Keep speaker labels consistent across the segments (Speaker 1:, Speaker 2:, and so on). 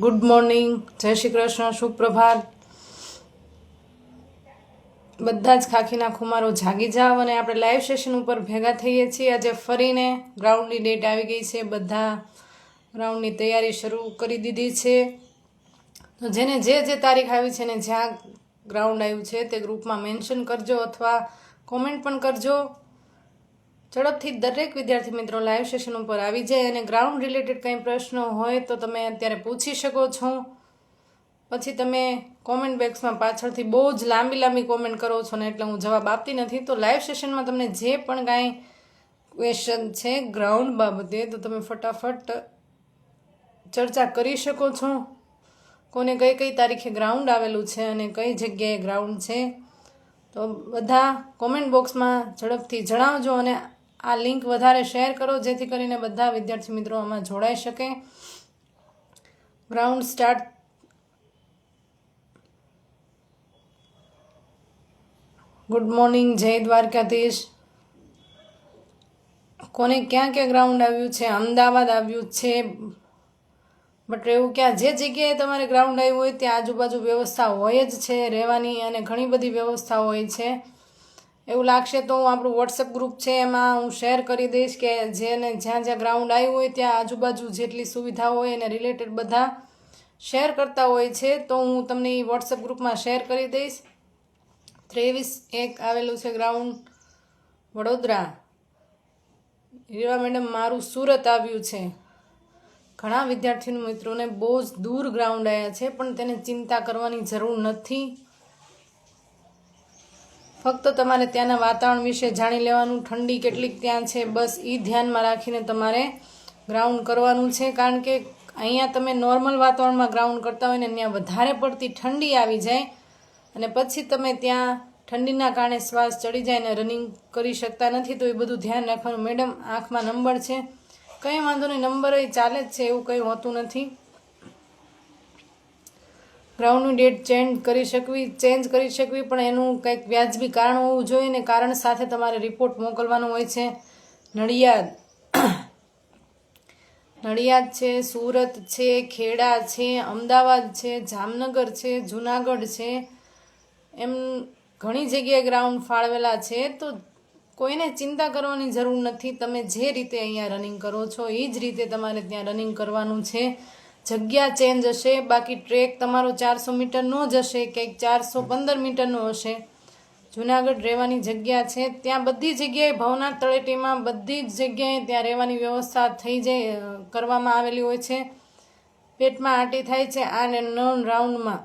Speaker 1: Good morning, જય શ્રી કૃષ્ણ, સુપ્રભાત. બધા જ ખાખીના ખુમારો જાગી જાવ અને આપણે લાઈવ સેશન ઉપર ભેગા થઈએ છીએ. આજે ફરીને ગ્રાઉન્ડની ડેટ આવી ગઈ છે. બધા ગ્રાઉન્ડની તૈયારી શરૂ કરી દીધી છે. તો જેને જે તારીખ આવી છે ને જ્યાં ગ્રાઉન્ડ આવ્યું છે તે ગ્રુપમાં મેન્શન કરજો અથવા કોમેન્ટ પણ કરજો. ઝડપથી દરેક વિદ્યાર્થી મિત્રો લાઈવ સેશન ઉપર આવી જાય અને ગ્રાઉન્ડ રિલેટેડ કંઈ પ્રશ્ન હોય તો તમે અત્યારે પૂછી શકો છો. પછી તમે કોમેન્ટ બોક્સમાં પાછળથી બહુ જ લાંબી કોમેન્ટ કરો છો ને એટલે હું જવાબ આપતી નથી. તો લાઈવ સેશનમાં તમને જે પણ કાંઈ ક્વેશ્ચન છે ગ્રાઉન્ડ બાબતે તો તમે ફટાફટ ચર્ચા કરી શકો છો. કોને કઈ તારીખે ગ્રાઉન્ડ આવેલું છે અને કઈ જગ્યાએ ગ્રાઉન્ડ છે તો બધા કોમેન્ટ બોક્સમાં ઝડપથી જણાવજો અને આ લિંક વધારે શેર કરો જેથી કરીને બધા વિદ્યાર્થી મિત્રો આમાં જોડાઈ શકે. Ground start. ગુડ મોર્નિંગ, જય દ્વારકાધીશ. કોને ક્યાં ગ્રાઉન્ડ આવ્યું છે? અમદાવાદ આવ્યું છે. બટ એવું ક્યાં જે જગ્યાએ તમારે ગ્રાઉન્ડ આવ્યું હોય ત્યાં આજુબાજુ વ્યવસ્થા હોય જ છે રહેવાની અને ઘણી બધી વ્યવસ્થા હોય છે. એવું લાગશે તો હું આપણું વોટ્સએપ ગ્રુપ છે એમાં હું શેર કરી દઈશ કે જેને જ્યાં ગ્રાઉન્ડ આવ્યું હોય ત્યાં આજુબાજુ જેટલી સુવિધા હોય એને રિલેટેડ બધા શેર કરતા હોય છે તો હું તમને એ વોટ્સએપ ગ્રુપમાં શેર કરી દઈશ. 23/1 આવેલું છે ગ્રાઉન્ડ વડોદરા. હીરા મેડમ, મારું સુરત આવ્યું છે. ઘણા વિદ્યાર્થી મિત્રોને બહુ જ દૂર ગ્રાઉન્ડ આવ્યા છે પણ તેને ચિંતા કરવાની જરૂર નથી. ફક્ત તમારે ત્યાંના વાતાવરણ વિશે જાણી લેવાનું, ઠંડી કેટલીક ત્યાં છે, બસ એ ધ્યાનમાં રાખીને તમારે ગ્રાઉન્ડ કરવાનું છે. કારણ કે અહીંયા તમે નોર્મલ વાતાવરણમાં ગ્રાઉન્ડ કરતા હોય ને ત્યાં વધારે પડતી ઠંડી આવી જાય અને પછી તમે ત્યાં ઠંડીના કારણે શ્વાસ ચડી જાય અને રનિંગ કરી શકતા નથી. તો એ બધું ધ્યાન રાખવાનું. મેડમ, આંખમાં નંબર છે. કંઈ વાંધો નહીં, નંબર એ ચાલે જ છે, એવું કંઈ હોતું નથી. ગ્રાઉન્ડની ડેટ ચેન્જ કરી શકવી પણ એનું કંઈક વ્યાજબી કારણ હોવું જોઈએ ને કારણ સાથે તમારે રિપોર્ટ મોકલવાનો હોય છે. નડિયાદ છે, સુરત છે, ખેડા છે, અમદાવાદ છે, જામનગર છે, જુનાગઢ છે, એમ ઘણી જગ્યાએ ગ્રાઉન્ડ ફાળવેલા છે. તો કોઈને ચિંતા કરવાની જરૂર નથી. તમે જે રીતે અહીંયા રનિંગ કરો છો એ જ રીતે તમારે ત્યાં રનિંગ કરવાનું છે. જગ્યા ચેન્જ હશે, બાકી ટ્રેક તમારો 400 મીટરનો જ હશે, કંઈક 415 મીટરનો હશે. જુનાગઢ રહેવાની જગ્યા છે, ત્યાં બધી જગ્યાએ ભવનાથ તળેટીમાં બધી જ જગ્યાએ ત્યાં રહેવાની વ્યવસ્થા થઈ જાય કરવામાં આવેલી હોય છે. પેટમાં આંટી થાય છે અને 9 રાઉન્ડમાં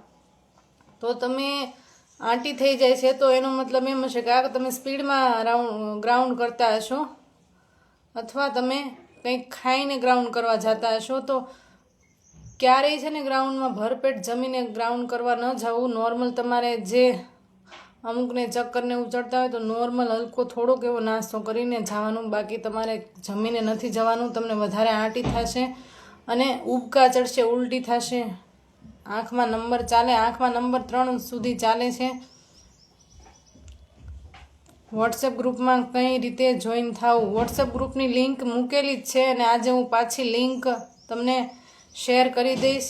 Speaker 1: તો તમે આંટી થઈ જાય છે તો એનો મતલબ એમ હશે કે આ તમે સ્પીડમાં ગ્રાઉન્ડ કરતા હશો અથવા તમે કંઈક ખાઈને ગ્રાઉન્ડ કરવા જતા હશો. તો ક્યારેય છે ને ગ્રાઉન્ડમાં ભરપેટ જમીને ગ્રાઉન્ડ કરવા ન જવું. નોર્મલ તમારે જે અમુકને ચક્કરને ઉચડતા હોય તો નોર્મલ હલકો થોડોક એવો નાસ્તો કરીને જવાનું, બાકી તમારે જમીને નથી જવાનું. તમને વધારે આંટી થશે અને ઉબકા ચડશે, ઉલટી થશે. આંખમાં નંબર ચાલે, આંખમાં નંબર 3 સુધી ચાલે છે. વોટ્સએપ ગ્રુપમાં કઈ રીતે જોઈન થવું? વોટ્સએપ ગ્રુપની લિંક મૂકેલી જ છે અને આજે હું પાછી લિંક તમને શેર કરી દઈશ,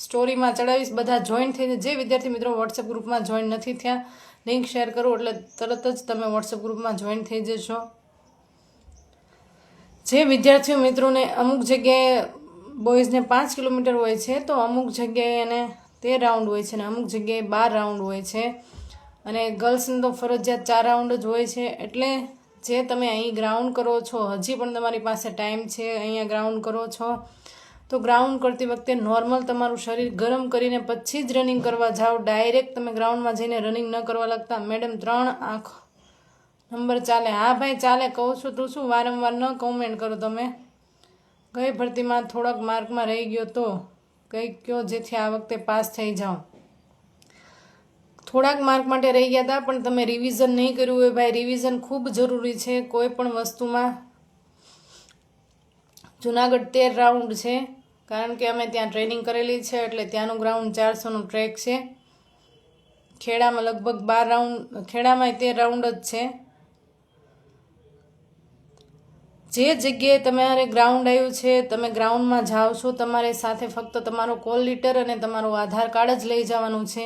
Speaker 1: સ્ટોરીમાં ચડાવીશ. બધા જોઈન થઈને જે વિદ્યાર્થી મિત્રો વોટ્સએપ ગ્રુપમાં જોઈન નથી થયા લિંક શેર કરો એટલે તરત જ તમે વોટ્સએપ ગ્રુપમાં જોઈન થઈ જશો. જે વિદ્યાર્થીઓ મિત્રોને અમુક જગ્યાએ બોયઝને 5 કિલોમીટર હોય છે તો અમુક જગ્યાએ એને 13 રાઉન્ડ હોય છે અને અમુક જગ્યાએ 12 રાઉન્ડ હોય છે અને ગર્લ્સને તો ફરજિયાત 4 રાઉન્ડ જ હોય છે. એટલે જે તમે અહીં ગ્રાઉન્ડ કરો છો હજી પણ તમારી પાસે ટાઈમ છે, અહીંયા ગ્રાઉન્ડ કરો છો તો ગ્રાઉન્ડ કરતી વખતે નોર્મલ તમારું શરીર ગરમ કરીને પછી જ રનિંગ કરવા જાઓ. ડાયરેક્ટ તમે ગ્રાઉન્ડમાં જઈને રનિંગ ન કરવા લાગતા. મેડમ, 3 આંખ નંબર ચાલે. હા ભાઈ ચાલે, કહું છું તું શું વારંવાર ન કોમેન્ટ કરો. તમે ગઈ ભરતીમાં થોડાક માર્કમાં રહી ગયો તો કંઈક કહો જેથી આ વખતે પાસ થઈ જાઓ. થોડાક માર્ક માટે રહી ગયા હતા પણ તમે રિવિઝન નહીં કર્યું હોય. ભાઈ, રિવિઝન ખૂબ જરૂરી છે કોઈ પણ વસ્તુમાં. જુનાગઢ 13 રાઉન્ડ છે કારણ કે અમે ત્યાં ટ્રેનિંગ કરેલી છે એટલે ત્યાંનું ગ્રાઉન્ડ 400નું ટ્રેક છે. ખેડામાં લગભગ 12 રાઉન્ડ, ખેડામાં 13 રાઉન્ડ જ છે. જે જગ્યાએ તમારે ગ્રાઉન્ડ આવ્યું છે, તમે ગ્રાઉન્ડમાં જાઓ છો, તમારે સાથે ફક્ત તમારો કોલ લીટર અને તમારું આધાર કાર્ડ જ લઈ જવાનું છે.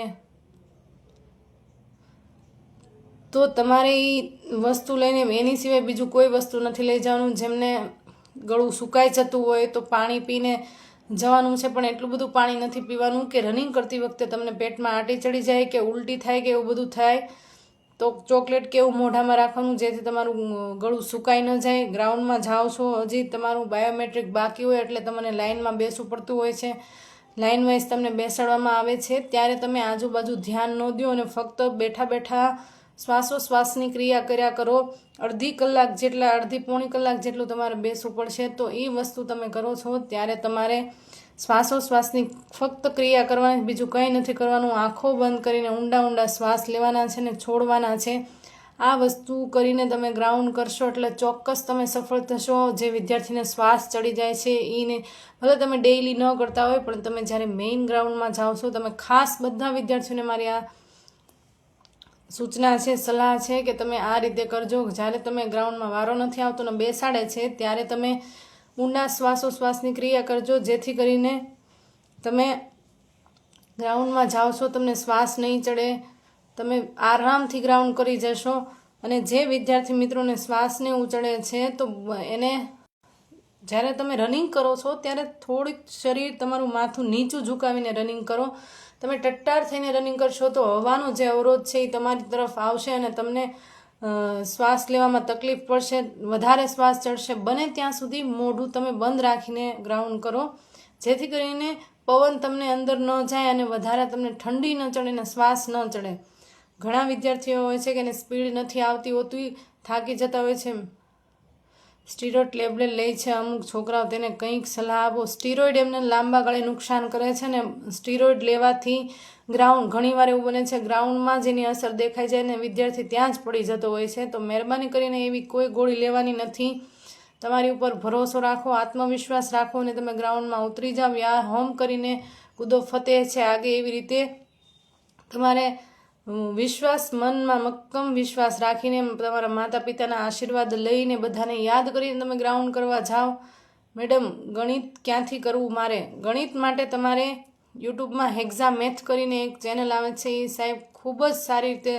Speaker 1: તો તમારે એ વસ્તુ લઈને એની સિવાય બીજું કોઈ વસ્તુ નથી લઈ જવાનું. જેમને ગળું સુકાઈ જતું હોય તો પાણી પીને જવાનું છે, પણ એટલું બધું પાણી નથી પીવાનું કે રનિંગ કરતી વખતે તમને પેટમાં આંટી ચડી જાય કે ઉલટી થાય કે એવું બધું થાય. તો ચોકલેટ કે એવું મોઢામાં રાખવાનું, જેથી તમારું ગળું સુકાઈ ન જાય. ગ્રાઉન્ડમાં જાઓ છો, હજી તમારું બાયોમેટ્રિક બાકી હોય એટલે તમને લાઇનમાં બેસવું પડતું હોય છે. લાઇન વાઇઝ તમને બેસાડવામાં આવે છે. ત્યારે તમે આજુબાજુ ધ્યાન ન દો અને ફક્ત બેઠા બેઠા શ્વાસોશ્વાસની ક્રિયા કર્યા કરો. અડધી પોણી કલાક જેટલું તમારે બેસવું પડશે. તો એ વસ્તુ તમે કરો છો ત્યારે તમારે શ્વાસોશ્વાસની ફક્ત ક્રિયા કરવાની, બીજું કંઈ નથી કરવાનું. આંખો બંધ કરીને ઊંડા ઊંડા શ્વાસ લેવાના છે ને છોડવાના છે. આ વસ્તુ કરીને તમે ગ્રાઉન્ડ કરશો એટલે ચોક્કસ તમે સફળ થશો. જે વિદ્યાર્થીને શ્વાસ ચડી જાય છે એને ભલે તમે ડેઇલી ન કરતા હોય, પણ તમે જ્યારે મેઇન ગ્રાઉન્ડમાં જાઓ છો, તમે ખાસ બધા વિદ્યાર્થીઓને મારી આ સૂચના છે, સલાહ છે કે તમે આ રીતે કરજો. જ્યારે તમે ગ્રાઉન્ડમાં વારો નથી આવતો ને બેસાડે છે ત્યારે તમે ઊંડા શ્વાસોશ્વાસની ક્રિયા કરજો, જેથી કરીને તમે ગ્રાઉન્ડમાં જાઓ છો, તમને શ્વાસ નહીં ચડે, તમે આરામથી ગ્રાઉન્ડ કરી જશો. અને જે વિદ્યાર્થી મિત્રોને શ્વાસ ને ચડે છે તો એને જ્યારે તમે રનિંગ કરો છો ત્યારે થોડીક શરીર તમારું માથું નીચું ઝુકાવીને રનિંગ કરો. તમે ટટ્ટાર થઈને રનિંગ કરશો તો હવાનો જે અવરોધ છે એ તમારી તરફ આવશે અને તમને શ્વાસ લેવામાં તકલીફ પડશે, વધારે શ્વાસ ચડશે. બને ત્યાં સુધી મોઢું તમે બંધ રાખીને ગ્રાઉન્ડ કરો, જેથી કરીને પવન તમને અંદર ન જાય અને વધારે તમને ઠંડી ન ચડે ને શ્વાસ ન ચડે. ઘણા વિદ્યાર્થીઓ હોય છે કે એને સ્પીડ નથી આવતી હોતી, થાકી જતા હોય છે, સ્ટીરોઇડ ટેબ્લેટ લે છે અમુક છોકરાઓ. તેને કંઈક સલાહ આપો. સ્ટીરોઇડ એમને લાંબા ગાળે નુકસાન કરે છે ને સ્ટીરોઇડ લેવાથી ઘણીવાર એવું બને છે ગ્રાઉન્ડમાં જેની અસર દેખાઈ જાય ને વિદ્યાર્થી ત્યાં જ પડી જતો હોય છે. તો મહેરબાની કરીને એવી કોઈ ગોળી લેવાની નથી. તમારી ઉપર ભરોસો રાખો, આત્મવિશ્વાસ રાખો અને તમે ગ્રાઉન્ડમાં ઉતરી જાઓ. વ્યાયામ કરીને કૂદો ફતેહ છે આગે, એવી રીતે તમારે મનમાં મક્કમ વિશ્વાસ રાખીને તમારા માતા પિતાના આશીર્વાદ લઈને બધાને યાદ કરીને તમે ગ્રાઉન્ડ કરવા જાઓ. મેડમ, ગણિત ક્યાંથી કરવું મારે? ગણિત માટે તમારે યુટ્યુબમાં હેક્ઝા મેથ કરીને એક ચેનલ આવે છે, એ સાહેબ ખૂબ જ સારી રીતે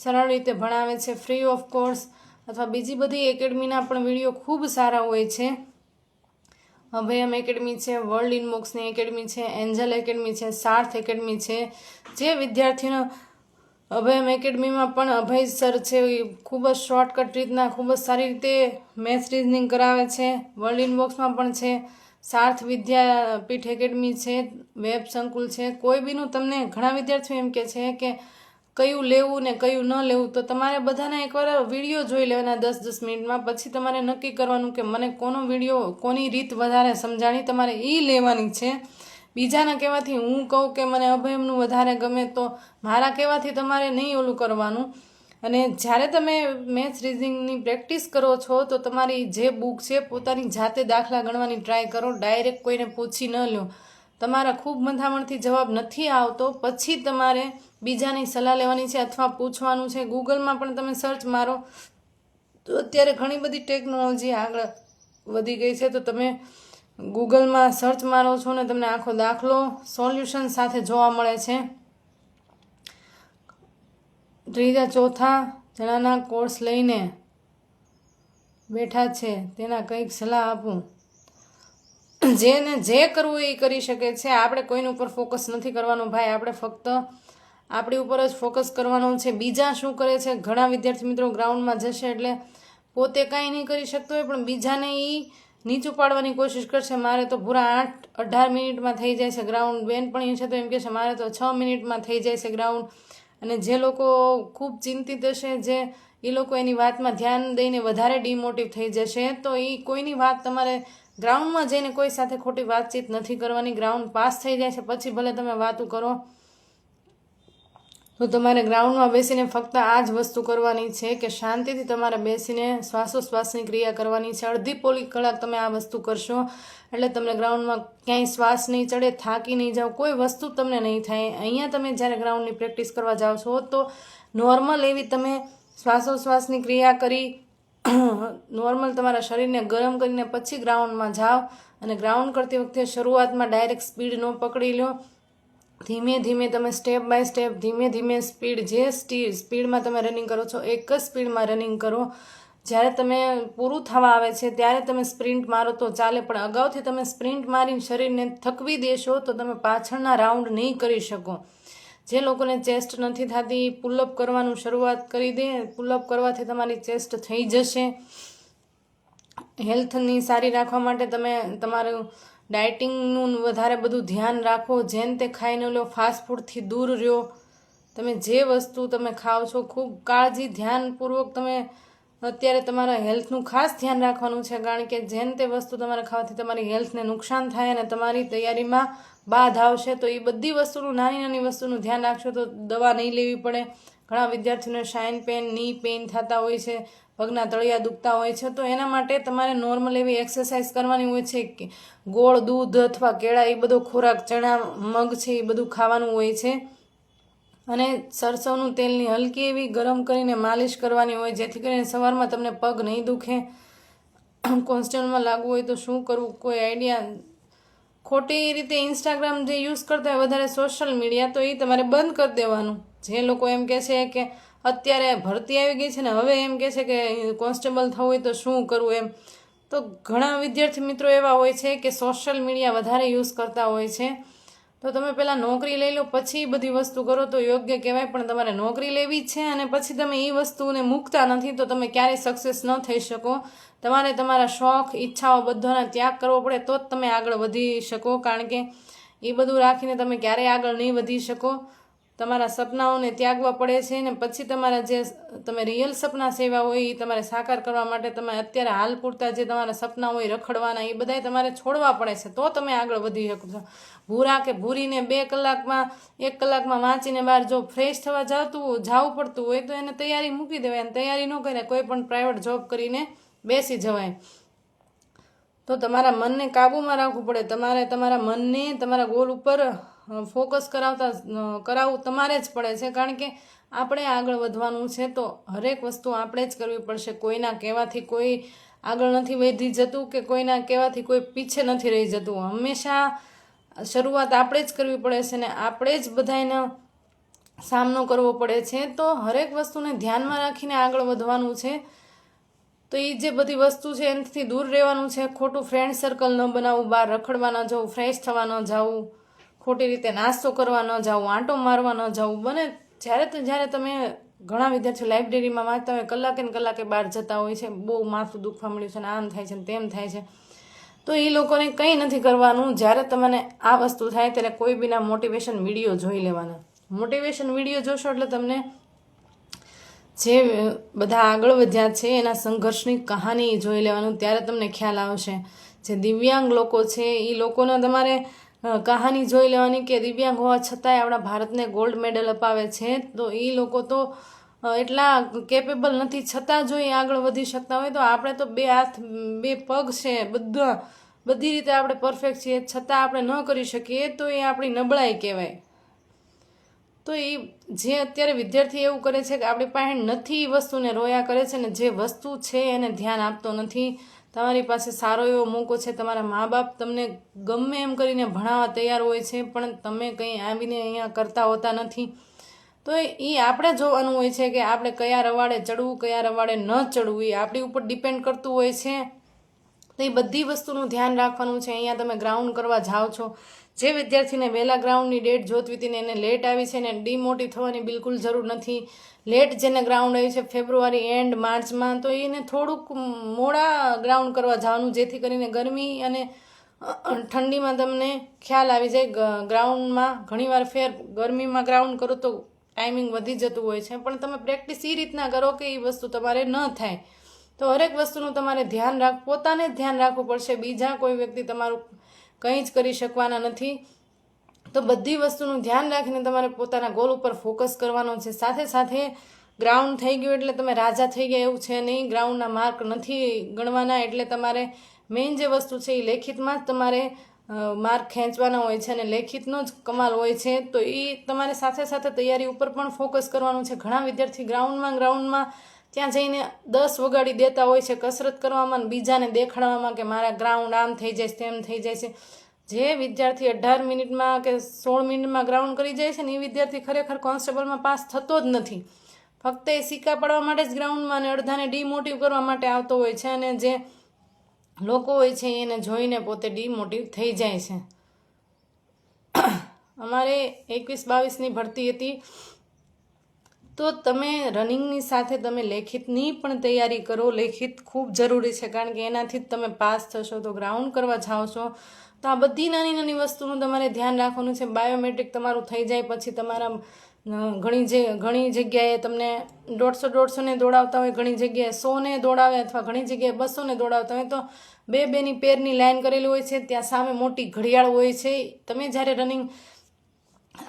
Speaker 1: સરળ રીતે ભણાવે છે, ફ્રી ઓફ કોર્સ. અથવા બીજી બધી એકેડમીના પણ વિડીયો ખૂબ સારા હોય છે. અભયમ એકેડમી છે, વર્લ્ડ ઇનબોક્સની એકેડમી છે, એન્જલ એકેડમી છે, સાર્થ એકેડમી છે. જે વિદ્યાર્થીનો અભયમ એકેડમીમાં પણ અભય સર છે, એ ખૂબ જ શોર્ટકટ રીતના ખૂબ જ સારી રીતે મેથ્સ રિઝનિંગ કરાવે છે. વર્લ્ડ ઇનબોક્સમાં પણ છે. સાર્થ વિદ્યાપીઠ એકેડમી છે, વેબ સંકુલ છે. કોઈ બીનું તમને ઘણા વિદ્યાર્થીઓ એમ કે છે કે કયું લેવું ને કયું ન લેવું, તો તમારે બધાને એકવાર વિડીયો જોઈ લેવાના 10-10 મિનિટમાં. પછી તમારે નક્કી કરવાનું કે મને કોનો વિડીયો, કોની રીત વધારે સમજાણી, તમારે એ લેવાની છે. બીજાના કહેવાથી હું કહું કે મને અભયમનું વધારે ગમે તો મારા કહેવાથી તમારે નહીં ઓલું કરવાનું. અને જ્યારે તમે મેથ્સ રિઝનિંગની પ્રેક્ટિસ કરો છો તો તમારી જે બુક છે પોતાની જાતે દાખલા ગણવાની ટ્રાય કરો. ડાયરેક્ટ કોઈને પૂછી ન લો. તમારા ખૂબ મથામણથી જવાબ નથી આવતો પછી તમારે બીજાની સલાહ લેવાની છે અથવા પૂછવાનું છે. ગૂગલમાં પણ તમે સર્ચ મારો તો અત્યારે ઘણી બધી ટેકનોલોજી આગળ વધી ગઈ છે. તો તમે ગૂગલમાં સર્ચ મારો છો ને તમને આખો દાખલો સોલ્યુશન સાથે જોવા મળે છે. ચોથા જણાના કોર્સ લઈને બેઠા છે, તેના કંઈક સલાહ આપું. જેને જે કરવું એ કરી શકે છે. આપણે કોઈની ઉપર ફોકસ નથી કરવાનું ભાઈ, આપણે ફક્ત આપણી ઉપર જ ફોકસ કરવાનો છે. બીજા શું કરે છે, ઘણા વિદ્યાર્થી મિત્રો ગ્રાઉન્ડમાં જશે એટલે પોતે કાંઈ નહીં કરી શકતો હોય પણ બીજાને એ નીચું પાડવાની કોશિશ કરશે. મારે તો પૂરા 8-18 મિનિટમાં થઈ જાય છે ગ્રાઉન્ડ. બેનપણી છે તો એમ કહે છે મારે તો 6 મિનિટમાં થઈ જાય છે ગ્રાઉન્ડ. અને જે લોકો ખૂબ ચિંતિત હશે, જે એ લોકો એની વાતમાં ધ્યાન દઈને વધારે ડિમોટિવ થઈ જશે. તો એ કોઈની વાત તમારે ગ્રાઉન્ડમાં જઈને કોઈ સાથે ખોટી વાતચીત નથી કરવાની. ગ્રાઉન્ડ પાસ થઈ જાય છે પછી ભલે તમે વાતું કરો. તો તમારે ગ્રાઉન્ડમાં બેસીને ફક્ત આ જ વસ્તુ કરવાની છે કે શાંતિથી તમારે બેસીને શ્વાસોશ્વાસની ક્રિયા કરવાની છે. અડધી પોલી કલાક તમે આ વસ્તુ કરશો એટલે તમને ગ્રાઉન્ડમાં ક્યાંય શ્વાસ નહીં ચડે, થાકી નહીં જાઓ, કોઈ વસ્તુ તમને નહીં થાય. અહીંયા તમે જ્યારે ગ્રાઉન્ડની પ્રેક્ટિસ કરવા જાઓ છો તો નોર્મલ એવી તમે શ્વાસોશ્વાસની ક્રિયા કરી નોર્મલ તમારા શરીરને ગરમ કરીને પછી ગ્રાઉન્ડમાં જાઓ. અને ગ્રાઉન્ડ કરતી વખતે શરૂઆતમાં ડાયરેક્ટ સ્પીડ ન પકડી લો. ધીમે ધીમે તમે સ્ટેપ બાય સ્ટેપ ધીમે ધીમે સ્પીડ જે સ્પીડમાં તમે રનિંગ કરો છો એક જ સ્પીડમાં રનિંગ કરો. જ્યારે તમે પૂરું થવા આવે છે ત્યારે તમે સ્પ્રિન્ટ મારો તો ચાલે, પણ અગાઉથી તમે સ્પ્રિન્ટ મારીને શરીરને થકવી દેશો તો તમે પાછળના રાઉન્ડ નહીં કરી શકો. જે લોકોને ચેસ્ટ નથી થતી, પુલઅપ કરવાનું શરૂઆત કરી દે. પુલઅપ કરવાથી તમારી ચેસ્ટ થઈ જશે. હેલ્થની સારી રાખવા માટે તમે તમારું ડાયટિંગનું વધારે બધું ધ્યાન રાખો. જેમ તે ખાઈને લો, ફાસ્ટ ફૂડથી દૂર રહ્યો. તમે જે વસ્તુ તમે ખાઓ છો ખૂબ કાળજી ધ્યાનપૂર્વક તમે અત્યારે તમારા હેલ્થનું ખાસ ધ્યાન રાખવાનું છે, કારણ કે જેમ તે વસ્તુ તમારે ખાવાથી તમારી હેલ્થને નુકસાન થાય અને તમારી તૈયારીમાં બાધ આવશે. તો એ બધી વસ્તુનું નાની નાની વસ્તુનું ધ્યાન રાખશો તો દવા નહીં લેવી પડે. ઘણા વિદ્યાર્થીઓને શાઇન પેન, ની પેઇન થતા હોય છે, પગના તળિયા દુખતા હોય છે. તો એના માટે તમારે નોર્મલ એવી એક્સરસાઇઝ કરવાની હોય છે કે ગોળ, દૂધ અથવા કેળા એ બધો ખોરાક, ચણા, મગ છે એ બધું ખાવાનું હોય છે. અને સરસવનું તેલની હલકી એવી ગરમ કરીને માલિશ કરવાની હોય, જેથી કરીને સવારમાં તમને પગ નહીં દુખે. કોન્સ્ટન્ટમાં લાગવું હોય તો શું કરવું કોઈ આઈડિયા. ખોટી રીતે ઇન્સ્ટાગ્રામ જે યુઝ કરતા હોય વધારે સોશિયલ મીડિયા, તો એ તમારે બંધ કરી દેવાનું. જે લોકો એમ કહે છે કે અત્યારે ભરતી આવી ગઈ છે ને હવે એમ કહે છે કે કોન્સ્ટેબલ થવું હોય તો શું કરવું એમ, તો ઘણા વિદ્યાર્થી મિત્રો એવા હોય છે કે સોશિયલ મીડિયા વધારે યુઝ કરતા હોય છે. તો તમે પહેલાં નોકરી લઈ લો પછી બધી વસ્તુ કરો તો યોગ્ય કહેવાય. પણ તમારે નોકરી લેવી છે અને પછી તમે એ વસ્તુને મૂકતા નથી તો તમે ક્યારેય સક્સેસ ન થઈ શકો. તમારે તમારા શોખ, ઈચ્છાઓ બધાનો ત્યાગ કરવો પડે તો જ તમે આગળ વધી શકો, કારણ કે એ બધું રાખીને તમે ક્યારેય આગળ નહીં વધી શકો. તમારા સપનાઓને ત્યાગવા પડે છે ને પછી તમારા જે તમે રિયલ સપના સેવા હોય એ તમારે સાકાર કરવા માટે તમે અત્યારે હાલ પૂરતા જે તમારા સપના હોય રખડવાના એ બધાય તમારે છોડવા પડે છે તો તમે આગળ વધી શકો. ભૂરા કે ભૂરીને 2 કલાકમાં 1 કલાકમાં વાંચીને બહાર જો ફ્રેશ થવા જવું પડતું હોય તો એને તૈયારી મૂકી દેવાય. અને તૈયારી ન કરે કોઈ પણ પ્રાઇવેટ જોબ કરીને બેસી જવાય. તો તમારા મનને કાબૂમાં રાખવું પડે. તમારે તમારા મનને તમારા ગોલ ઉપર ફોકસ કરાવવું તમારે જ પડે છે, કારણ કે આપણે આગળ વધવાનું છે. તો હરેક વસ્તુ આપણે જ કરવી પડશે. કોઈના કહેવાથી કોઈ આગળ નથી વધી જતું કે કોઈના કહેવાથી કોઈ પીછે નથી રહી જતું. હંમેશા શરૂઆત આપણે જ કરવી પડે છે ને આપણે જ બધાનો સામનો કરવો પડે છે. તો હરેક વસ્તુને ધ્યાનમાં રાખીને આગળ વધવાનું છે. તો એ જે બધી વસ્તુ છે એનાથી દૂર રહેવાનું છે. ખોટું ફ્રેન્ડ સર્કલ ન બનાવવું, બહાર રખડવા ન જવું, ફ્રેશ થવા ન જવું, ખોટી રીતે નાસ્તો કરવા ન જવું, આંટો મારવા ન જવું. બને જ્યારે તમે ઘણા વિદ્યાર્થીઓ લાઇબ્રેરીમાં વાંચતા હોય કલાકે ને કલાકે બહાર જતા હોય છે, બહુ માથું દુખવા મળ્યું છે ને આમ થાય છે ને તેમ થાય છે, તો એ લોકોને કંઈ નથી કરવાનું. જ્યારે તમને આ વસ્તુ થાય ત્યારે કોઈ બીના મોટિવેશન વિડીયો જોઈ લેવાના. મોટિવેશન વિડીયો જોશો એટલે તમને જે બધા આગળ વધ્યા છે એના સંઘર્ષની કહાની જોઈ લેવાનું, ત્યારે તમને ખ્યાલ આવશે. જે દિવ્યાંગ લોકો છે એ લોકોને તમારે કહાની જોઈ લેવાની કે દિવ્યાંગ હોવા છતાંય આપણા ભારતને ગોલ્ડ મેડલ અપાવે છે. તો એ લોકો તો એટલા કેપેબલ નથી છતાં જો એ આગળ વધી શકતા હોય, તો આપણે તો 2 હાથ 2 પગ છે, બધી રીતે આપણે પરફેક્ટ છીએ છતાં આપણે ન કરી શકીએ તો એ આપણી નબળાઈ કહેવાય. તો એ જે અત્યારે વિદ્યાર્થી એવું કરે છે કે આપણી પાસે નથી એ વસ્તુને રોયા કરે છે ને જે વસ્તુ છે એને ધ્યાન આપતો નથી. તમારી પાસે સારો એવો મોકો છે, તમારા મા બાપ તમને ગમે એમ કરીને ભણાવવા તૈયાર હોય છે, પણ તમે કંઈ આવીને અહીંયા કરતા હોતા નથી. તો એ આપણે જોવાનું હોય છે કે આપણે કયા રવાડે ચડવું, કયા રવાડે ન ચડવું, એ આપણી ઉપર ડિપેન્ડ કરતું હોય છે. તો એ બધી વસ્તુનું ધ્યાન રાખવાનું છે. અહીંયા તમે ગ્રાઉન્ડ કરવા જાઓ છો, જે વિદ્યાર્થીને વહેલા ગ્રાઉન્ડની ડેટ જોતવી હતી ને એને લેટ આવી છે ને ડિમોટિવ થવાની બિલકુલ જરૂર નથી. લેટ જેને ગ્રાઉન્ડ આવી છે ફેબ્રુઆરી એન્ડ માર્ચમાં, તો એને થોડુંક મોડા ગ્રાઉન્ડ કરવા જવાનું, જેથી કરીને ગરમી અને ઠંડીમાં તમને ખ્યાલ આવી જાય. ગ્રાઉન્ડમાં ઘણીવાર ગરમીમાં ગ્રાઉન્ડ કરો તો ટાઈમિંગ વધી જતું હોય છે, પણ તમે પ્રેક્ટિસ એ રીતના કરો કે એ વસ્તુ તમારે ન થાય. તો હરેક વસ્તુનું તમારે પોતાને જ ધ્યાન રાખવું પડશે. બીજા કોઈ વ્યક્તિ તમારું કંઈ જ કરી શકવાના નથી. તો બધી વસ્તુનું ધ્યાન રાખીને તમારે પોતાના ગોલ ઉપર ફોકસ કરવાનો છે. સાથે સાથે ગ્રાઉન્ડ થઈ ગયું એટલે તમે રાજા થઈ ગયા એવું છે નહીં. ગ્રાઉન્ડના માર્ક નથી ગણવાના, એટલે તમારે મેઇન જે વસ્તુ છે એ લેખિતમાં જ તમારે માર્ક ખેંચવાના હોય છે અને લેખિતનો જ કમાલ હોય છે. તો એ તમારે સાથે સાથે તૈયારી ઉપર પણ ફોકસ કરવાનું છે. ઘણા વિદ્યાર્થી ગ્રાઉન્ડમાં ત્યાં જઈને 10 વગાડી દેતા હોય છે કસરત કરવામાં અને બીજાને દેખાડવામાં કે મારા ગ્રાઉન્ડ આમ થઈ જાય છે તેમ થઈ જાય છે. જે વિદ્યાર્થી 18 મિનિટમાં કે 16 મિનિટમાં ગ્રાઉન્ડ કરી જાય છે ને એ વિદ્યાર્થી ખરેખર કોન્સ્ટેબલમાં પાસ થતો જ નથી. ફક્ત એ સિક્કા પડવા માટે જ ગ્રાઉન્ડમાં અને અડધાને ડિમોટિવ કરવા માટે આવતો હોય છે, અને જે લોકો હોય છે એને જોઈને પોતે ડિમોટિવ થઈ જાય છે. અમારે 21-22ની ભરતી હતી, તો તમે રનિંગની સાથે તમે લેખિતની પણ તૈયારી કરો. લેખિત ખૂબ જરૂરી છે, કારણ કે એનાથી જ તમે પાસ થશો. તો ગ્રાઉન્ડ કરવા જાઓ છો તો આ બધી નાની નાની વસ્તુનું તમારે ધ્યાન રાખવાનું છે. બાયોમેટ્રિક તમારું થઈ જાય પછી તમારા ઘણી જગ્યાએ તમને 150-150ને દોડાવતા હોય, ઘણી જગ્યાએ 100ને દોડાવે અથવા ઘણી જગ્યાએ 200ને દોડાવતા હોય, તો 2-2ની પેરની લાઈન કરેલી હોય છે. ત્યાં સામે મોટી ઘડિયાળ હોય છે. તમે જ્યારે રનિંગ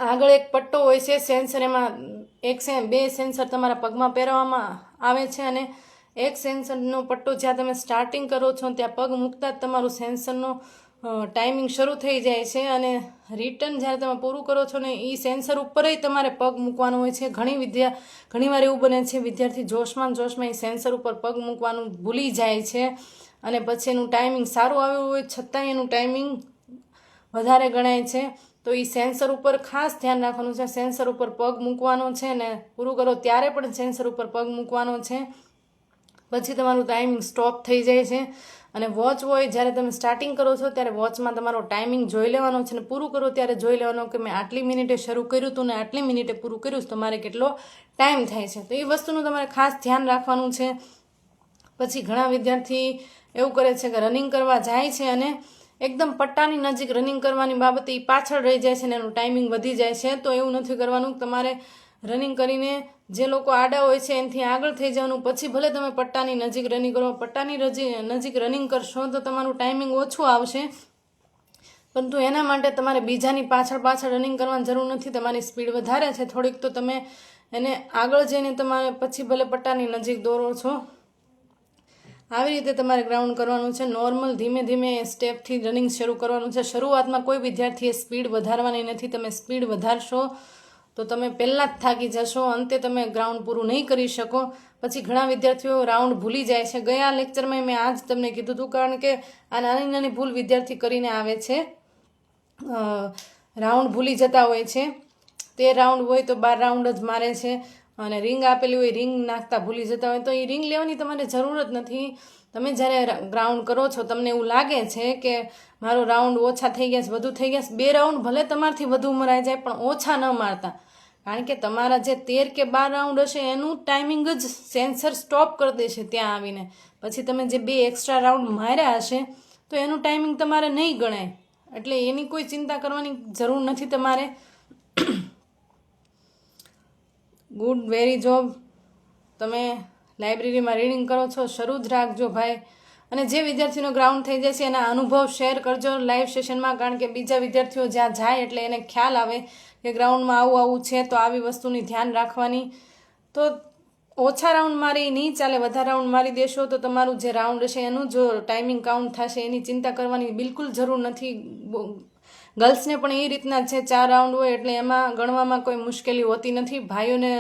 Speaker 1: આગળ એક પટ્ટો હોય છે સેન્સર, એમાં 2 સેન્સર તમારા પગમાં પહેરવામાં આવે છે, અને એક સેન્સરનો પટ્ટો જ્યાં તમે સ્ટાર્ટિંગ કરો છો ત્યાં પગ મૂકતા જ તમારું સેન્સરનો ટાઈમિંગ શરૂ થઈ જાય છે, અને રિટર્ન જ્યારે તમે પૂરું કરો છો ને એ સેન્સર ઉપર જ તમારે પગ મૂકવાનો હોય છે. ઘણીવાર એવું બને છે વિદ્યાર્થી જોશમાં એ સેન્સર ઉપર પગ મૂકવાનું ભૂલી જાય છે, અને પછી એનું ટાઈમિંગ સારું આવ્યું હોય છતાં એનું ટાઈમિંગ વધારે ગણાય છે. તો એ સેન્સર ઉપર ખાસ ધ્યાન રાખવાનું છે. સેન્સર ઉપર પગ મૂકવાનો છે, ને પૂરું કરો ત્યારે પણ સેન્સર ઉપર પગ મૂકવાનો છે. પછી તમારું ટાઈમિંગ સ્ટોપ થઈ જાય છે. અને વોચ હોય, જ્યારે તમે સ્ટાર્ટિંગ કરો છો ત્યારે વોચમાં તમારો ટાઈમિંગ જોઈ લેવાનો છે, ને પૂરું કરો ત્યારે જોઈ લેવાનો કે મેં આટલી મિનિટે શરૂ કર્યું હતું ને આટલી મિનિટે પૂરું કર્યું તો મારે કેટલો ટાઈમ થાય છે. તો એ વસ્તુનું તમારે ખાસ ધ્યાન રાખવાનું છે. પછી ઘણા વિદ્યાર્થી એવું કરે છે કે રનિંગ કરવા જાય છે અને એકદમ પટ્ટાની નજીક રનિંગ કરવાની બાબતે એ પાછળ રહી જાય છે ને એનું ટાઈમિંગ વધી જાય છે. તો એવું નથી કરવાનું. તમારે રનિંગ કરીને જે લોકો આડા હોય છે એનાથી આગળ થઈ જવાનું. પછી ભલે તમે પટ્ટાની નજીક રનિંગ કરો, પટ્ટાની નજીક રનિંગ કરશો તો તમારું ટાઈમિંગ ઓછું આવશે, પરંતુ એના માટે તમારે બીજાની પાછળ રનિંગ કરવાની જરૂર નથી. તમારી સ્પીડ વધારે છે થોડીક, તો તમે એને આગળ જઈને તમારે પછી ભલે પટ્ટાની નજીક દોરો છો. આવી રીતે તમારે ગ્રાઉન્ડ કરવાનું છે. નોર્મલ ધીમે ધીમે સ્ટેપથી રનિંગ શરૂ કરવાનું છે. શરૂઆતમાં કોઈ વિદ્યાર્થીએ સ્પીડ વધારવાની નથી. તમે સ્પીડ વધારશો તો તમે પહેલાં જ થાકી જશો, અંતે તમે ગ્રાઉન્ડ પૂરું નહીં કરી શકો. પછી ઘણા વિદ્યાર્થીઓ રાઉન્ડ ભૂલી જાય છે. ગયા લેક્ચરમાં મેં આજ તમને કીધું હતું, કારણ કે આ નાની નાની ભૂલ વિદ્યાર્થી કરીને આવે છે, રાઉન્ડ ભૂલી જતા હોય છે. 13 રાઉન્ડ હોય તો 12 રાઉન્ડ જ મારે છે, અને રિંગ આપેલી હોય રિંગ નાખતા ભૂલી જતા હોય. તો એ રિંગ લેવાની તમારે જરૂર જ નથી. તમે જ્યારે ગ્રાઉન્ડ કરો છો તમને એવું લાગે છે કે મારો રાઉન્ડ ઓછા થઈ ગયા છે, વધુ થઈ ગયા છે, 2 રાઉન્ડ ભલે તમારથી વધુ મરાઈ જાય પણ ઓછા ન મારતા. કારણ કે તમારા જે 13 કે 12 રાઉન્ડ હશે એનું ટાઈમિંગ જ સેન્સર સ્ટોપ કરી દેશે ત્યાં આવીને. પછી તમે જે 2 એક્સ્ટ્રા રાઉન્ડ માર્યા હશે તો એનું ટાઈમિંગ તમારે નહીં ગણાય. એટલે એની કોઈ ચિંતા કરવાની જરૂર નથી તમારે. Good, very job. તમે લાઇબ્રેરીમાં રીડિંગ કરો છો, શરૂ જ રાખજો ભાઈ. અને જે વિદ્યાર્થીનો ગ્રાઉન્ડ થઈ જાય છે એના અનુભવ શેર કરજો લાઈવ સેશનમાં, કારણ કે બીજા વિદ્યાર્થીઓ જ્યાં જાય એટલે એને ખ્યાલ આવે કે ગ્રાઉન્ડમાં આવું છે, તો આવી વસ્તુની ધ્યાન રાખવાની. તો ઓછા રાઉન્ડ મારી નહીં ચાલે, વધારે રાઉન્ડ મારી દેશો તો તમારું જે રાઉન્ડ હશે એનું જો ટાઈમિંગ કાઉન્ટ થશે. એની ચિંતા કરવાની બિલકુલ જરૂર નથી. ગર્લ્સને પણ એ રીતના છે, 4 રાઉન્ડ હોય એટલે એમાં ગણવામાં કોઈ મુશ્કેલી હોતી નથી. ભાઈઓને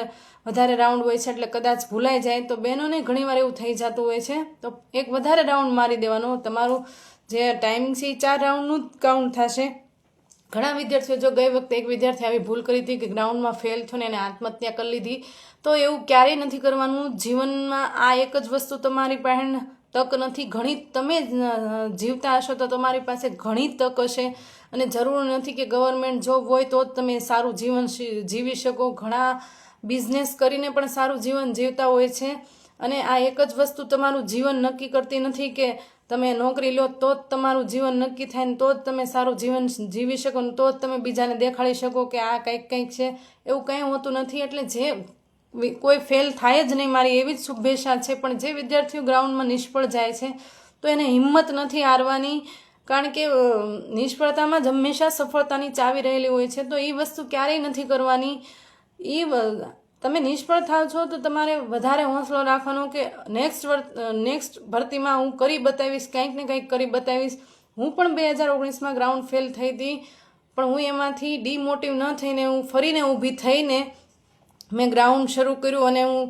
Speaker 1: વધારે રાઉન્ડ હોય છે એટલે કદાચ ભૂલાઈ જાય, તો બહેનોને ઘણીવાર એવું થઈ જતું હોય છે. તો એક વધારે રાઉન્ડ મારી દેવાનો. તમારું જે ટાઈમિંગ છે એ 4 રાઉન્ડનું જ કાઉન્ટ થશે. ઘણા વિદ્યાર્થીઓ, જો ગઈ વખતે એક વિદ્યાર્થી આવી ભૂલ કરી હતી કે ગ્રાઉન્ડમાં ફેલ થયો ને એને આત્મહત્યા કરી લીધી. તો એવું ક્યારેય નથી કરવાનું. જીવનમાં આ એક જ વસ્તુ તમારી પાસે તક નથી. ઘણી તમે જીવતા હશો તો તમારી પાસે ઘણી તક હશે, અને જરૂર નથી કે ગવર્મેન્ટ જોબ હોય તો જ તમે સારું જીવન જીવી શકો. ઘણા બિઝનેસ કરીને પણ સારું જીવન જીવતા હોય છે. અને આ એક જ વસ્તુ તમારું જીવન નક્કી કરતી નથી કે તમે નોકરી લો તો જ તમારું જીવન નક્કી થાય ને તો જ તમે સારું જીવન જીવી શકો ને તો જ તમે બીજાને દેખાડી શકો કે આ કંઈક છે. એવું કંઈ હોતું નથી. એટલે જે કોઈ ફેલ થાય જ નહીં, મારી એવી જ શુભેચ્છા છે. પણ જે વિદ્યાર્થીઓ ગ્રાઉન્ડમાં નિષ્ફળ જાય છે તો એને હિંમત નથી હારવાની, કારણ કે નિષ્ફળતામાં જ હંમેશા સફળતાની ચાવી રહેલી હોય છે. તો એ વસ્તુ ક્યારેય નથી કરવાની. તમે નિષ્ફળ થાવ છો તો તમારે વધારે હોંસલો રાખવાનો કે નેક્સ્ટ ભરતીમાં હું કરી બતાવીશ, કંઈક ને કંઈક કરી બતાવીશ. હું પણ 2019માં ગ્રાઉન્ડ ફેલ થઈ હતી, પણ હું એમાંથી ડિમોટિવ ન થઈને હું ફરીને ઊભી થઈને મેં ગ્રાઉન્ડ શરૂ કર્યું, અને હું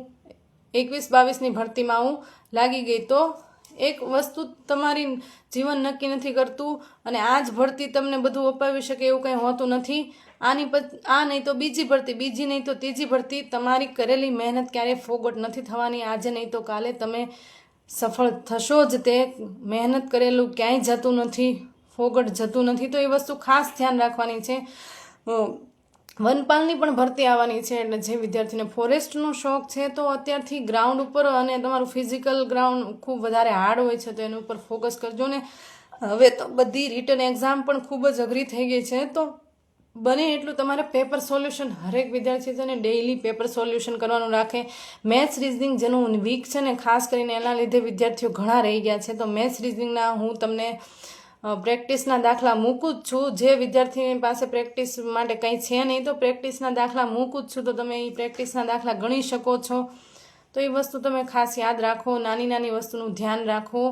Speaker 1: 21-22ની ભરતીમાં હું લાગી ગઈ. તો એક વસ્તુ તમારી જીવન નક્કી નથી કરતું અને આ જ ભરતી તમને બધું અપાવી શકે એવું કંઈ હોતું નથી. આ નહીં તો બીજી ભરતી, બીજી નહીં તો ત્રીજી ભરતી. તમારી કરેલી મહેનત ક્યારેય ફોગટ નથી થવાની. આજે નહીં તો કાલે તમે સફળ થશો જ. તે મહેનત કરેલું ક્યાંય જતું નથી, ફોગટ જતું નથી. તો એ વસ્તુ ખાસ ધ્યાન રાખવાની છે. વનપાલની પણ ભરતી આવવાની છે, એટલે જે વિદ્યાર્થીને ફોરેસ્ટનો શોખ છે તો અત્યારથી ગ્રાઉન્ડ ઉપર, અને તમારું ફિઝિકલ ગ્રાઉન્ડ ખૂબ વધારે હાર્ડ હોય છે તો એની ઉપર ફોકસ કરજો ને. હવે તો બધી રિટન એક્ઝામ પણ ખૂબ જ અઘરી થઈ ગઈ છે, તો બને એટલું તમારે પેપર સોલ્યુશન, હરેક વિદ્યાર્થી છે ને ડેઇલી પેપર સોલ્યુશન કરવાનું રાખે. મેથ્સ રિઝનિંગ જેનું વીક છે ને ખાસ કરીને એના લીધે વિદ્યાર્થીઓ ઘણા રહી ગયા છે. તો મેથ્સ રિઝનિંગના હું તમને પ્રેક્ટિસના દાખલા મૂકું જ છું. જે વિદ્યાર્થીની પાસે પ્રેક્ટિસ માટે કંઈ છે નહીં તો પ્રેક્ટિસના દાખલા મૂકું જ છું, તો તમે એ પ્રેક્ટિસના દાખલા ગણી શકો છો. તો એ વસ્તુ તમે ખાસ યાદ રાખો. નાની નાની વસ્તુનું ધ્યાન રાખો.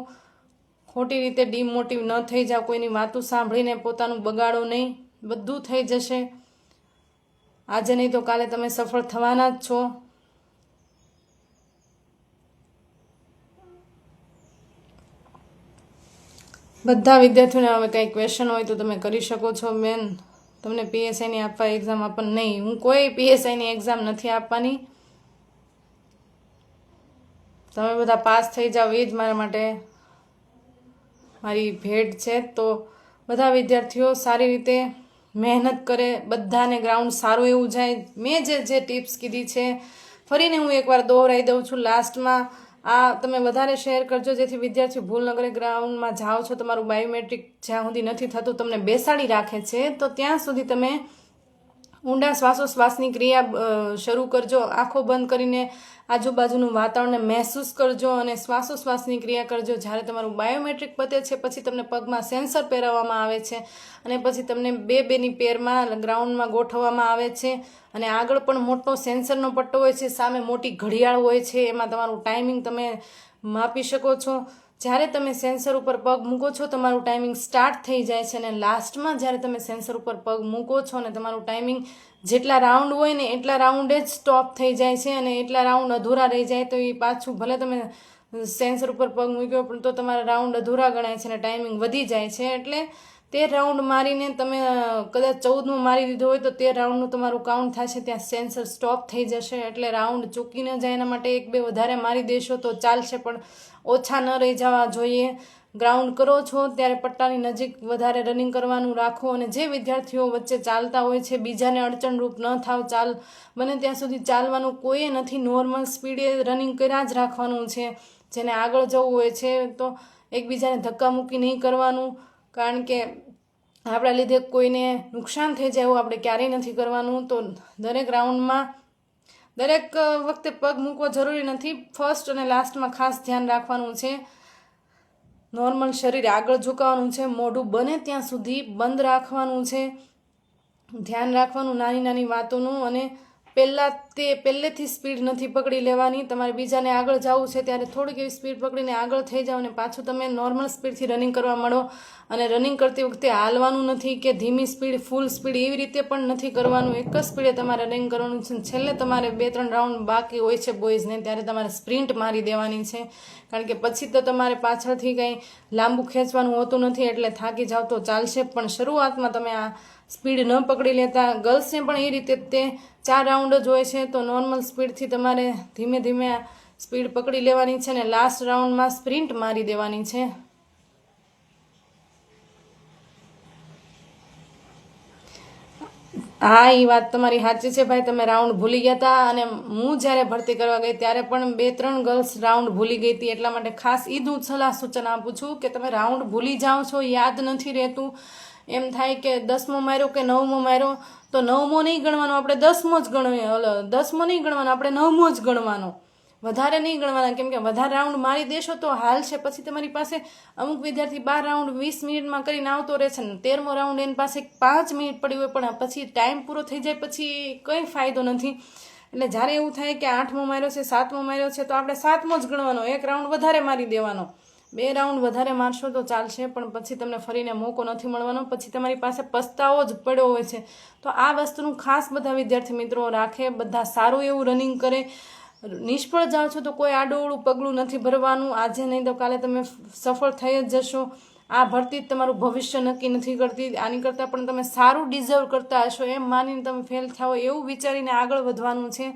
Speaker 1: ખોટી રીતે ડિમોટિવ ન થઈ જાઓ. કોઈની વાતો સાંભળીને પોતાનું બગાડો નહીં. બધું થઈ જશે. આજે નહીં તો કાલે તમે સફળ થવાના જ છો. બધા વિદ્યાર્થીઓને હવે કંઈ ક્વેશ્ચન હોય તો તમે કરી શકો છો. બેન, તમને પીએસઆઈની આપવા એક્ઝામ આપવાની નહીં, હું કોઈ પીએસઆઈની એક્ઝામ નથી આપવાની. તમે બધા પાસ થઈ જાઓ એ જ મારા માટે મારી ભેટ છે. તો બધા વિદ્યાર્થીઓ સારી રીતે મહેનત કરે, બધાને ગ્રાઉન્ડ સારું એવું જાય. મેં જે ટિપ્સ કીધી છે ફરીને હું એકવાર દોહરાઈ દઉં છું લાસ્ટમાં. આ તમે વધારે શેર કરજો જેથી વિદ્યાર્થીઓ ભૂલ ન કરે. ગ્રાઉન્ડમાં જાઓ છો, તમારું બાયોમેટ્રિક જ્યાં સુધી નથી થતું તમને બેસાડી રાખે છે, તો ત્યાં સુધી તમે ઊંડા શ્વાસોશ્વાસની ક્રિયા શરૂ કરજો. આંખો બંધ કરીને આજુબાજુનું વાતાવરણને મહેસૂસ કરજો અને શ્વાસોશ્વાસની ક્રિયા કરજો. જ્યારે તમારું બાયોમેટ્રિક પતે છે પછી તમને પગમાં સેન્સર પહેરાવવામાં આવે છે અને પછી તમને બેની પેરમાં ગ્રાઉન્ડમાં ગોઠવવામાં આવે છે. અને આગળ પણ મોટો સેન્સરનો પટ્ટો હોય છે, સામે મોટી ઘડિયાળ હોય છે, એમાં તમારું ટાઈમિંગ તમે માપી શકો છો. જ્યારે તમે સેન્સર ઉપર પગ મૂકો છો તમારું ટાઈમિંગ સ્ટાર્ટ થઈ જાય છે, અને લાસ્ટમાં જ્યારે તમે સેન્સર ઉપર પગ મૂકો છો અને તમારું ટાઈમિંગ જેટલા રાઉન્ડ હોય ને એટલા રાઉન્ડે જ સ્ટોપ થઈ જાય છે, અને એટલા રાઉન્ડ અધૂરા રહી જાય તો એ પાછું ભલે તમે સેન્સર ઉપર પગ મૂક્યો પણ તો તમારા રાઉન્ડ અધૂરા ગણાય છે અને ટાઈમિંગ વધી જાય છે. એટલે 13 રાઉન્ડ મારીને તમે કદાચ 14મો મારી દીધો હોય તો 13 રાઉન્ડનું તમારું કાઉન્ટ થશે, ત્યાં સેન્સર સ્ટોપ થઈ જશે. એટલે રાઉન્ડ ચૂકી ન જાય એના માટે 1-2 વધારે મારી દેશો તો ચાલશે, પણ ઓછા ન રહી જવા જોઈએ. ગ્રાઉન્ડ કરો છો ત્યારે પટ્ટાની નજીક વધારે રનિંગ કરવાનું રાખો. અને જે વિદ્યાર્થીઓ વચ્ચે ચાલતા હોય છે બીજાને અડચણરૂપ ન થાવ. બને ત્યાં સુધી ચાલવાનું કોઈએ નથી, નોર્મલ સ્પીડે રનિંગ કર્યા જ રાખવાનું છે. જેને આગળ જવું હોય છે તો એકબીજાને ધક્કામુક્કી નહીં કરવાનું, કારણ કે આપણા લીધે કોઈને નુકસાન થઈ જાય એવું આપણે ક્યારેય નથી કરવાનું. તો દરેક રાઉન્ડમાં દરેક વખતે પગ મૂકવો જરૂરી નથી. ફર્સ્ટ અને લાસ્ટમાં ખાસ ધ્યાન રાખવાનું છે. નોર્મલ શરીર આગળ ઝુકાવવાનું છે, મોઢું બને ત્યાં સુધી બંધ રાખવાનું છે, ધ્યાન રાખવાનું નાની નાની વાતોનું. અને પહેલેથી સ્પીડ નથી પકડી લેવાની. તમારે બીજાને આગળ જવું છે ત્યારે થોડીક એવી સ્પીડ પકડીને આગળ થઈ જાઓ અને પાછું તમે નોર્મલ સ્પીડથી રનિંગ કરવા માંડો. અને રનિંગ કરતી વખતે હાલવાનું નથી કે ધીમી સ્પીડ, ફૂલ સ્પીડ એવી રીતે પણ નથી કરવાનું. એક જ સ્પીડે તમારે રનિંગ કરવાનું છે. છેલ્લે તમારે 2-3 રાઉન્ડ બાકી હોય છે બોયઝને, ત્યારે તમારે સ્પ્રિન્ટ મારી દેવાની છે, કારણ કે પછી તો તમારે પાછળથી કંઈ લાંબુ ખેંચવાનું હોતું નથી. એટલે થાકી જાવ તો ચાલશે, પણ શરૂઆતમાં તમે આ સ્પીડ ન પકડી લેતા. ગર્લ્સને પણ એ રીતે તે 4 રાઉન્ડ જ હોય છે, તો નોર્મલ સ્પીડથી તમારે ધીમે ધીમે સ્પીડ પકડી લેવાની છે અને લાસ્ટ રાઉન્ડમાં સ્પ્રિન્ટ મારી દેવાની છે. હા, એ વાત તમારી સાચી છે ભાઈ, તમે રાઉન્ડ ભૂલી ગયા હતા. અને હું જ્યારે ભરતી કરવા ગઈ ત્યારે પણ 2-3 ગર્લ્સ રાઉન્ડ ભૂલી ગઈ હતી. એટલા માટે ખાસ હું સલાહ સૂચન આપું છું કે તમે રાઉન્ડ ભૂલી જાઓ છો, યાદ નથી રહેતું. એમ થાય કે 10મો માર્યો કે 9મો માર્યો, તો 9મો નહીં ગણવાનો, આપણે 10મો જ ગણવીએ. 10મો નહીં ગણવાનો, આપણે 9મો જ ગણવાનો, વધારે નહીં ગણવાના. કેમ કે વધારે રાઉન્ડ મારી દેશો તો હાલશે. પછી તમારી પાસે અમુક વિદ્યાર્થી 12 રાઉન્ડ 20 મિનિટમાં કરીને આવતો રહે છે ને 13મો રાઉન્ડ એની પાસે 5 મિનિટ પડી હોય, પણ પછી ટાઈમ પૂરો થઈ જાય પછી કંઈ ફાયદો નથી. એટલે જ્યારે એવું થાય કે 8મો માર્યો છે, 7મો માર્યો છે, તો આપણે 7મો જ ગણવાનો, 1 રાઉન્ડ વધારે મારી દેવાનો. 2 રાઉન્ડ વધારે મારશો તો ચાલશે, પણ પછી તમને ફરીને મોકો નથી મળવાનો. પછી તમારી પાસે પસ્તાવો જ પડ્યો હોય છે. તો આ વસ્તુનું ખાસ બધા વિદ્યાર્થી મિત્રો રાખે, બધા સારું એવું રનિંગ કરે. નિષ્ફળ જાઓ છો તો કોઈ આડોઅવળું પગલું નથી ભરવાનું. આજે નહીં તો કાલે તમે સફળ થઈ જ જશો. આ ભરતી જ તમારું ભવિષ્ય નક્કી નથી કરતી. આની કરતાં પણ તમે સારું ડિઝર્વ કરતા હશો એમ માનીને તમે ફેલ થાઓ એવું વિચારીને આગળ વધવાનું છે.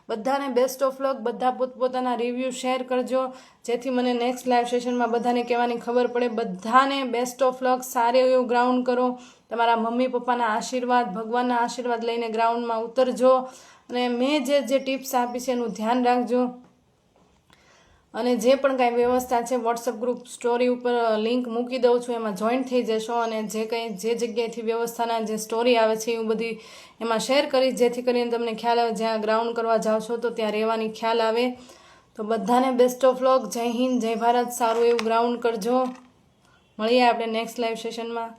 Speaker 1: બધાને બેસ્ટ ઓફ લક. બધા પોતપોતાના રિવ્યૂ શેર કરજો જેથી મને નેક્સ્ટ લાઈવ સેશનમાં બધાને કહેવાની ખબર પડે. બધાને બેસ્ટ ઓફ લક. સારું એવું ગ્રાઉન્ડ કરો. તમારા મમ્મી પપ્પાના આશીર્વાદ, ભગવાનના આશીર્વાદ લઈને ગ્રાઉન્ડમાં ઉતરજો. અને મેં જે ટિપ્સ આપી છે એનું ધ્યાન રાખજો. અને જે પણ કાંઈ વ્યવસ્થા છે વોટ્સઅપ ગ્રુપ સ્ટોરી ઉપર લિંક મૂકી દઉં છું, એમાં જોઈન થઈ જશો. અને જે જગ્યાએથી વ્યવસ્થાના જે સ્ટોરી આવે છે એવું બધી એમાં શેર કરીશ જેથી કરીને તમને ખ્યાલ આવે. જ્યાં ગ્રાઉન્ડ કરવા જાઓ છો તો ત્યાં રહેવાની ખ્યાલ આવે. તો બધાને બેસ્ટ ઓફ લક. જય હિન્દ, જય ભારત. સારું એવું ગ્રાઉન્ડ કરજો. મળીએ આપણે નેક્સ્ટ લાઈવ સેશનમાં.